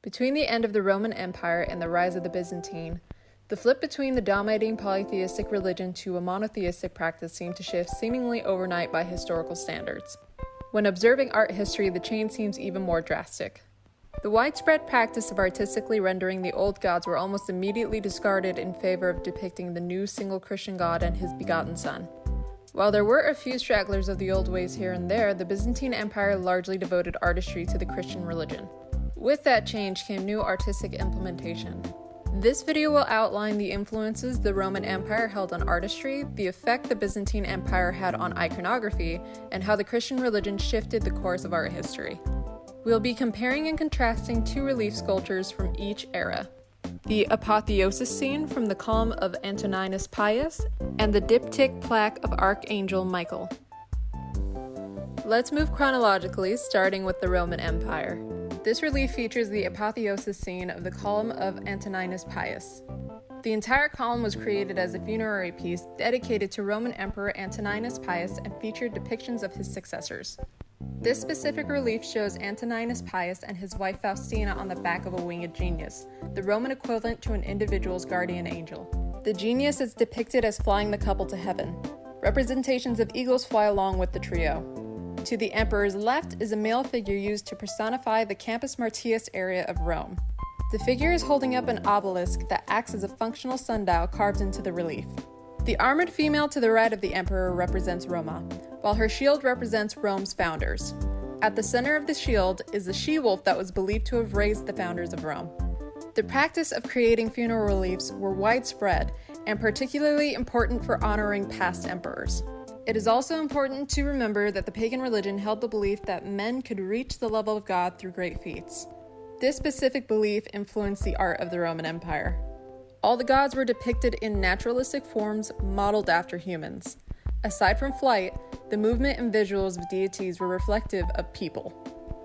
Between the end of the Roman Empire and the rise of the Byzantine, the flip between the dominating polytheistic religion to a monotheistic practice seemed to shift seemingly overnight by historical standards. When observing art history, the change seems even more drastic. The widespread practice of artistically rendering the old gods were almost immediately discarded in favor of depicting the new single Christian God and his begotten Son. While there were a few stragglers of the old ways here and there, the Byzantine Empire largely devoted artistry to the Christian religion. With that change came new artistic implementation. This video will outline the influences the Roman Empire held on artistry, the effect the Byzantine Empire had on iconography, and how the Christian religion shifted the course of art history. We'll be comparing and contrasting two relief sculptures from each era: the apotheosis scene from the column of Antoninus Pius and the diptych plaque of Archangel Michael. Let's move chronologically, starting with the Roman Empire. This relief features the apotheosis scene of the column of Antoninus Pius. The entire column was created as a funerary piece dedicated to Roman Emperor Antoninus Pius and featured depictions of his successors. This specific relief shows Antoninus Pius and his wife Faustina on the back of a winged genius, the Roman equivalent to an individual's guardian angel. The genius is depicted as flying the couple to heaven. Representations of eagles fly along with the trio. To the emperor's left is a male figure used to personify the Campus Martius area of Rome. The figure is holding up an obelisk that acts as a functional sundial carved into the relief. The armored female to the right of the emperor represents Roma, while her shield represents Rome's founders. At the center of the shield is the she-wolf that was believed to have raised the founders of Rome. The practice of creating funeral reliefs were widespread and particularly important for honoring past emperors. It is also important to remember that the pagan religion held the belief that men could reach the level of God through great feats. This specific belief influenced the art of the Roman Empire. All the gods were depicted in naturalistic forms modeled after humans. Aside from flight, the movement and visuals of deities were reflective of people.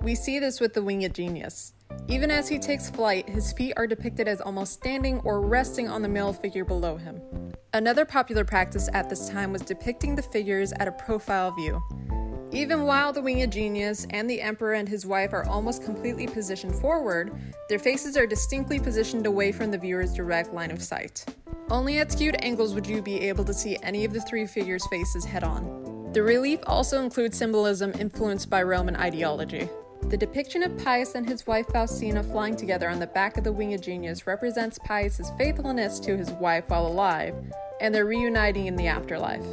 We see this with the winged genius. Even as he takes flight, his feet are depicted as almost standing or resting on the male figure below him. Another popular practice at this time was depicting the figures at a profile view. Even while the winged genius and the emperor and his wife are almost completely positioned forward, their faces are distinctly positioned away from the viewer's direct line of sight. Only at skewed angles would you be able to see any of the three figures' faces head-on. The relief also includes symbolism influenced by Roman ideology. The depiction of Pius and his wife Faustina flying together on the back of the winged genius represents Pius's faithfulness to his wife while alive, and their reuniting in the afterlife.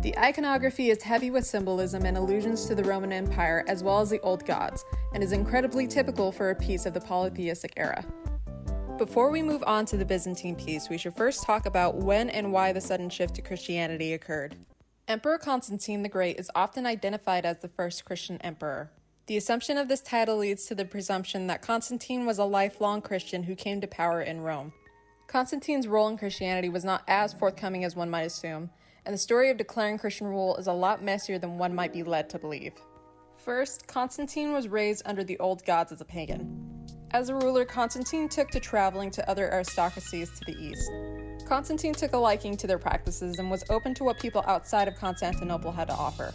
The iconography is heavy with symbolism and allusions to the Roman Empire as well as the old gods, and is incredibly typical for a piece of the polytheistic era. Before we move on to the Byzantine piece, we should first talk about when and why the sudden shift to Christianity occurred. Emperor Constantine the Great is often identified as the first Christian emperor. The assumption of this title leads to the presumption that Constantine was a lifelong Christian who came to power in Rome. Constantine's role in Christianity was not as forthcoming as one might assume, and the story of declaring Christian rule is a lot messier than one might be led to believe. First, Constantine was raised under the old gods as a pagan. As a ruler, Constantine took to traveling to other aristocracies to the east. Constantine took a liking to their practices and was open to what people outside of Constantinople had to offer.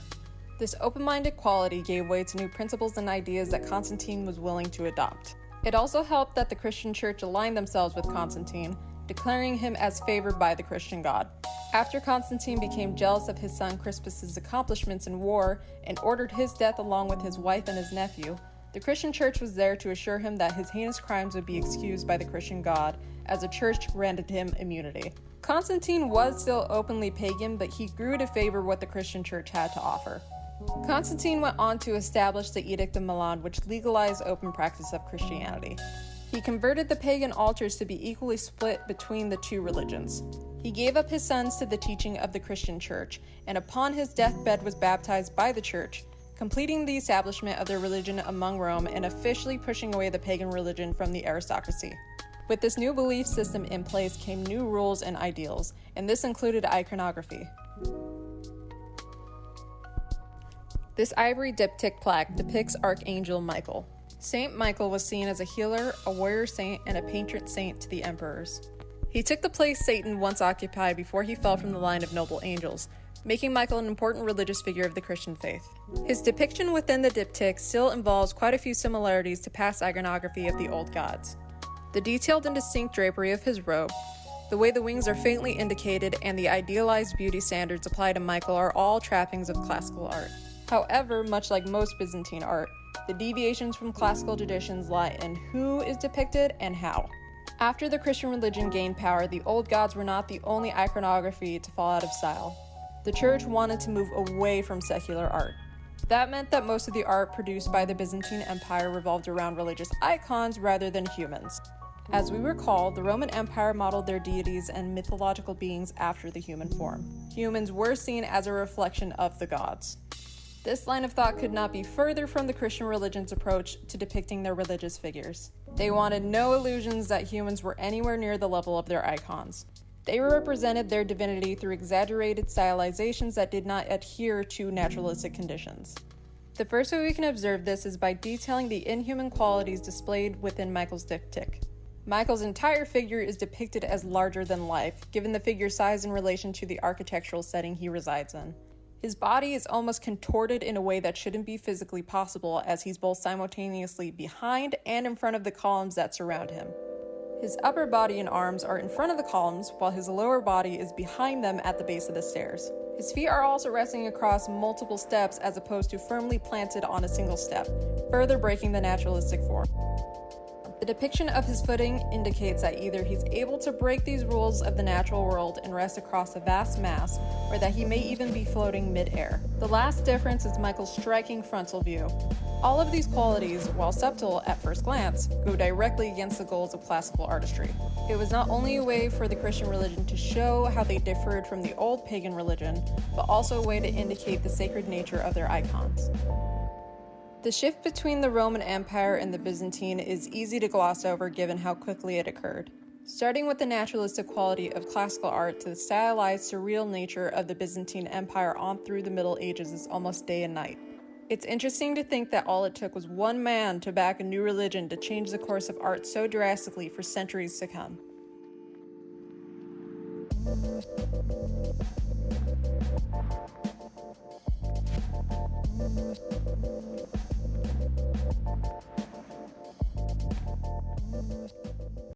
This open-minded quality gave way to new principles and ideas that Constantine was willing to adopt. It also helped that the Christian church aligned themselves with Constantine, declaring him as favored by the Christian God. After Constantine became jealous of his son Crispus's accomplishments in war and ordered his death along with his wife and his nephew, the Christian church was there to assure him that his heinous crimes would be excused by the Christian God, as the church granted him immunity. Constantine was still openly pagan, but he grew to favor what the Christian church had to offer. Constantine went on to establish the Edict of Milan, which legalized open practice of Christianity. He converted the pagan altars to be equally split between the two religions. He gave up his sons to the teaching of the Christian church, and upon his deathbed was baptized by the church, completing the establishment of their religion among Rome and officially pushing away the pagan religion from the aristocracy. With this new belief system in place came new rules and ideals, and this included iconography. This ivory diptych plaque depicts Archangel Michael. Saint Michael was seen as a healer, a warrior saint, and a patron saint to the emperors. He took the place Satan once occupied before he fell from the line of noble angels, making Michael an important religious figure of the Christian faith. His depiction within the diptych still involves quite a few similarities to past iconography of the old gods. The detailed and distinct drapery of his robe, the way the wings are faintly indicated, and the idealized beauty standards applied to Michael are all trappings of classical art. However, much like most Byzantine art, the deviations from classical traditions lie in who is depicted and how. After the Christian religion gained power, the old gods were not the only iconography to fall out of style. The church wanted to move away from secular art. That meant that most of the art produced by the Byzantine Empire revolved around religious icons rather than humans. As we recall, the Roman Empire modeled their deities and mythological beings after the human form. Humans were seen as a reflection of the gods. This line of thought could not be further from the Christian religion's approach to depicting their religious figures. They wanted no illusions that humans were anywhere near the level of their icons. They represented their divinity through exaggerated stylizations that did not adhere to naturalistic conditions. The first way we can observe this is by detailing the inhuman qualities displayed within Michael's diptych. Michael's entire figure is depicted as larger than life, given the figure's size in relation to the architectural setting he resides in. His body is almost contorted in a way that shouldn't be physically possible, as he's both simultaneously behind and in front of the columns that surround him. His upper body and arms are in front of the columns, while his lower body is behind them at the base of the stairs. His feet are also resting across multiple steps as opposed to firmly planted on a single step, further breaking the naturalistic form. The depiction of his footing indicates that either he's able to break these rules of the natural world and rest across a vast mass, or that he may even be floating mid-air. The last difference is Michael's striking frontal view. All of these qualities, while subtle at first glance, go directly against the goals of classical artistry. It was not only a way for the Christian religion to show how they differed from the old pagan religion, but also a way to indicate the sacred nature of their icons. The shift between the Roman Empire and the Byzantine is easy to gloss over given how quickly it occurred. Starting with the naturalistic quality of classical art to the stylized, surreal nature of the Byzantine Empire on through the Middle Ages is almost day and night. It's interesting to think that all it took was one man to back a new religion to change the course of art so drastically for centuries to come.